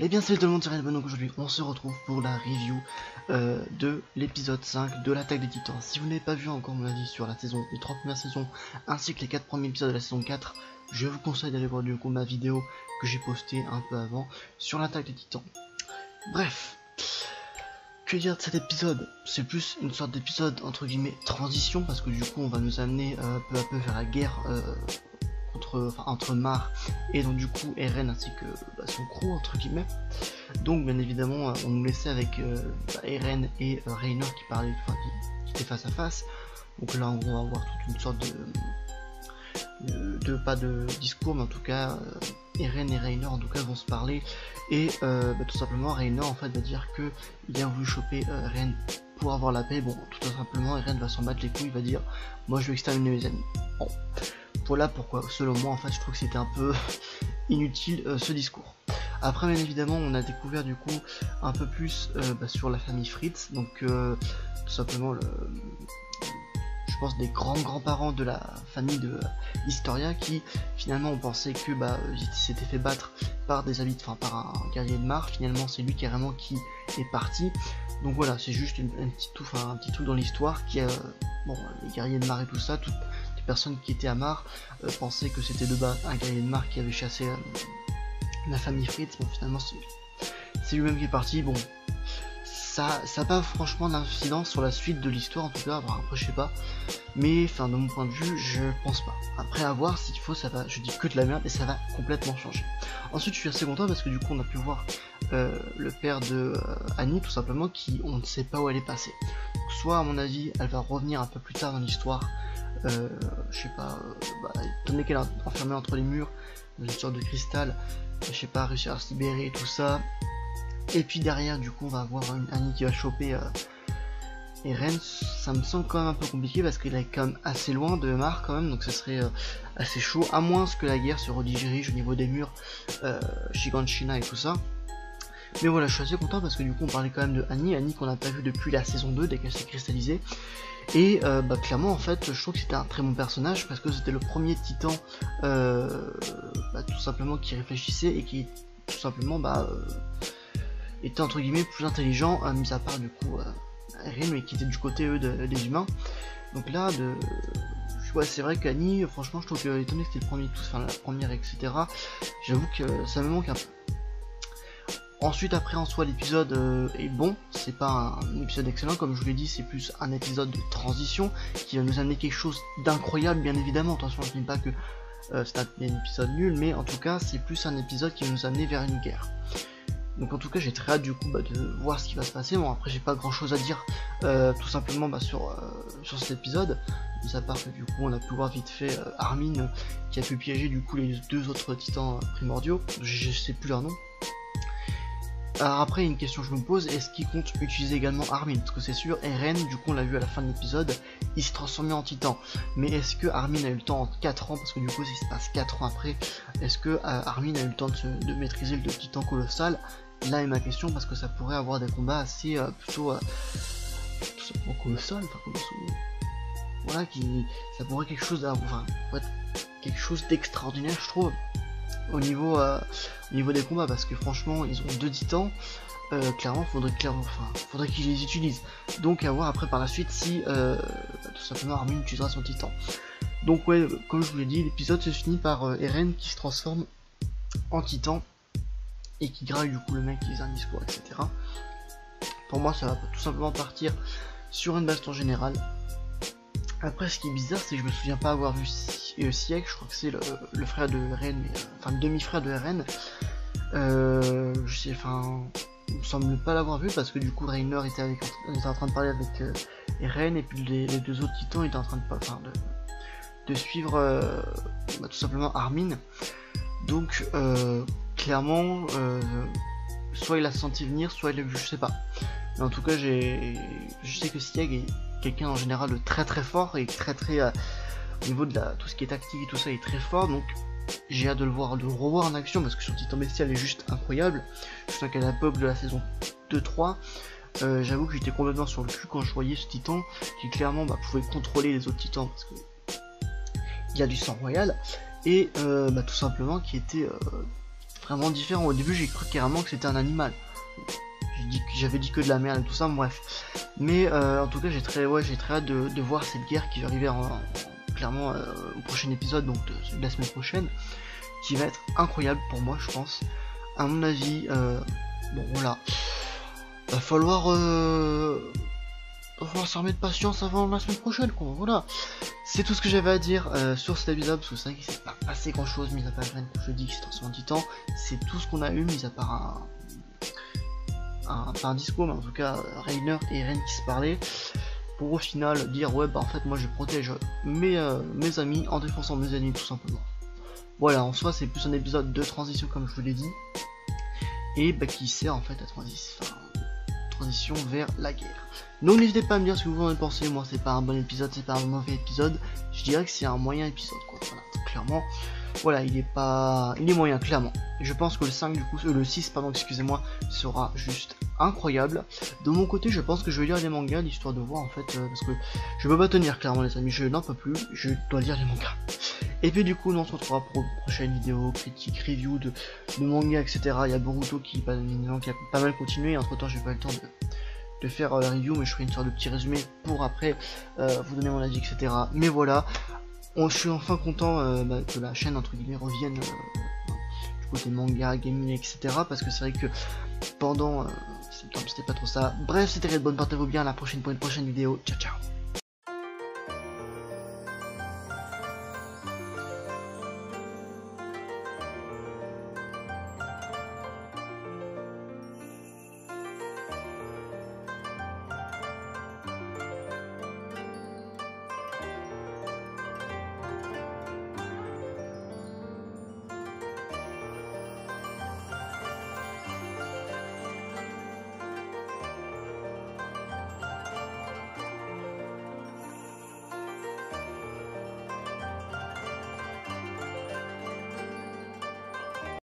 Et bien salut tout le monde, c'est Red. Donc aujourd'hui on se retrouve pour la review de l'épisode 5 de l'attaque des titans. Si vous n'avez pas vu encore mon avis sur la saison, les 3 premières saisons ainsi que les 4 premiers épisodes de la saison 4, je vous conseille d'aller voir du coup ma vidéo que j'ai postée un peu avant sur l'attaque des titans. Bref, que dire de cet épisode? C'est plus une sorte d'épisode entre guillemets transition, parce que du coup on va nous amener peu à peu vers la guerre entre Mar et donc du coup Eren ainsi que son crew entre guillemets. Donc bien évidemment on nous laissait avec Eren et Reiner qui parlaient, qui étaient face à face. Donc là on va avoir toute une sorte de pas de discours, mais en tout cas Eren et Reiner en tout cas vont se parler et tout simplement Reiner en fait va dire que il a voulu choper Eren pour avoir la paix. Bon, tout simplement Eren va s'en battre les couilles, il va dire moi je vais exterminer mes amis. Bon, voilà pourquoi selon moi en fait je trouve que c'était un peu inutile ce discours. Après bien évidemment on a découvert du coup un peu plus sur la famille Fritz, donc tout simplement je pense des grands-parents de la famille de Historia qui finalement on pensait que il s'était fait battre par des habitants, par un guerrier de Mar. Finalement c'est lui carrément qui est parti. Donc voilà, c'est juste un petit truc dans l'histoire qui a bon, les guerriers de Mar et tout ça, toutes les personnes qui étaient à Mar pensaient que c'était de bas un guerrier de Mar qui avait chassé la famille Fritz. Bon finalement c'est lui-même qui est parti. Bon, ça n'a pas franchement d'incidence sur la suite de l'histoire en tout cas. Bon, après je sais pas, mais enfin de mon point de vue je pense pas. Après à voir, s'il faut ça va, je dis que de la merde et ça va complètement changer. Ensuite je suis assez content parce que du coup on a pu voir le père de Annie tout simplement, qui on ne sait pas où elle est passée. Donc, soit à mon avis elle va revenir un peu plus tard dans l'histoire, je sais pas, étant donné qu'elle est enfermée entre les murs dans une sorte de cristal, je sais pas, réussir à se libérer et tout ça. Et puis derrière du coup on va avoir une Annie qui va choper Eren. Ça me semble quand même un peu compliqué parce qu'il est quand même assez loin de Mar quand même, donc ça serait assez chaud, à moins que la guerre se redirige au niveau des murs Shiganshina et tout ça. Mais voilà, je suis assez content parce que du coup on parlait quand même de Annie qu'on n'a pas vu depuis la saison 2 dès qu'elle s'est cristallisée. Et clairement en fait je trouve que c'était un très bon personnage parce que c'était le premier titan tout simplement qui réfléchissait et qui tout simplement était entre guillemets plus intelligent, mis à part du coup Eren, mais qui était du côté des humains. Donc là ouais, c'est vrai qu'Annie franchement je trouve que étant donné que c'était le premier la première etc, j'avoue que ça me manque un peu. Ensuite après en soi l'épisode est bon, c'est pas un épisode excellent comme je vous l'ai dit, c'est plus un épisode de transition qui va nous amener quelque chose d'incroyable bien évidemment. Attention, je ne dis pas que c'est un épisode nul, mais en tout cas c'est plus un épisode qui va nous amener vers une guerre. Donc en tout cas j'ai très hâte du coup de voir ce qui va se passer. Bon après j'ai pas grand chose à dire tout simplement sur cet épisode, mis à part que du coup on a pu voir vite fait Armin qui a pu piéger du coup les deux autres titans primordiaux, je sais plus leur nom. Alors après une question que je me pose, est-ce qu'il compte utiliser également Armin? Parce que c'est sûr, Eren du coup on l'a vu à la fin de l'épisode, il se transformait en titan. Mais est-ce que Armin a eu le temps en 4 ans, parce que du coup s'il se passe 4 ans après, est-ce que Armin a eu le temps de maîtriser le titan colossal? Là est ma question, parce que ça pourrait avoir des combats assez plutôt tout simplement colossal, voilà, ça pourrait quelque chose quelque chose d'extraordinaire je trouve au niveau des combats, parce que franchement ils ont deux titans, clairement faudrait qu'ils les utilisent. Donc à voir après par la suite si tout simplement Armin utilisera son titan. Donc ouais, comme je vous l'ai dit, l'épisode se finit par Eren qui se transforme en titan et qui graille du coup le mec qui faisait un discours etc. Pour moi ça va tout simplement partir sur une baston générale. Après ce qui est bizarre c'est que je me souviens pas avoir vu Sieg, je crois que c'est le frère de Eren, enfin le demi-frère de Eren. Je sais, il me semble pas l'avoir vu parce que du coup Reiner était en train de parler avec Eren, et puis les deux autres titans étaient en train de suivre tout simplement Armin. Donc clairement soit il a senti venir, soit il a vu, je sais pas. Mais en tout cas je sais que Sieg quelqu'un en général de très très fort et très au niveau de tout ce qui est tactique et tout ça, il est très fort, donc j'ai hâte de le revoir en action parce que son Titan Bestial est juste incroyable. Je sens qu'à l'époque de la saison 2-3, j'avoue que j'étais complètement sur le cul quand je voyais ce Titan qui clairement pouvait contrôler les autres Titans parce que il a du sang royal et tout simplement qui était vraiment différent. Au début j'ai cru carrément que c'était un animal. J'avais dit que de la merde et tout ça, bref. Mais en tout cas j'ai très hâte de voir cette guerre qui va arriver clairement au prochain épisode, donc de la semaine prochaine, qui va être incroyable pour moi, je pense. À mon avis, bon voilà, va falloir s'armer de patience avant la semaine prochaine, quoi. Voilà, c'est tout ce que j'avais à dire sur cet épisode, parce que c'est vrai qu'il s'est pas passé grand chose, mis à part Eren, comme je dis, qui se transforme en titan. C'est tout ce qu'on a eu, mis à part pas un discours, mais en tout cas Reiner et Eren qui se parlaient, pour au final dire ouais en fait moi je protège mes amis en défonçant mes ennemis, tout simplement. Voilà, en soi c'est plus un épisode de transition comme je vous l'ai dit, et qui sert en fait à transition vers la guerre. Donc n'hésitez pas à me dire ce que vous en pensez. Moi c'est pas un bon épisode, c'est pas un mauvais épisode, je dirais que c'est un moyen épisode, quoi. Voilà, clairement, voilà, il est moyen, clairement. Et je pense que le 5 du coup, le 6 pardon, excusez-moi, sera juste incroyable. De mon côté, je pense que je vais lire les mangas, l'histoire de voir en fait, parce que je peux pas tenir clairement les amis, je n'en peux plus, je dois lire les mangas. Et puis du coup, nous on se retrouvera pour une prochaine vidéo, critique, review de mangas, etc. Il y a Boruto qui a pas mal continué, entre temps j'ai pas eu le temps de faire la review, mais je ferai une sorte de petit résumé pour après vous donner mon avis, etc. Mais voilà, je suis enfin content que la chaîne entre guillemets revienne du côté manga, gaming, etc. Parce que c'est vrai que pendant septembre c'était pas trop ça. Bref, c'était Red, bonne partez-vous bien, à la prochaine pour une prochaine vidéo, ciao ciao.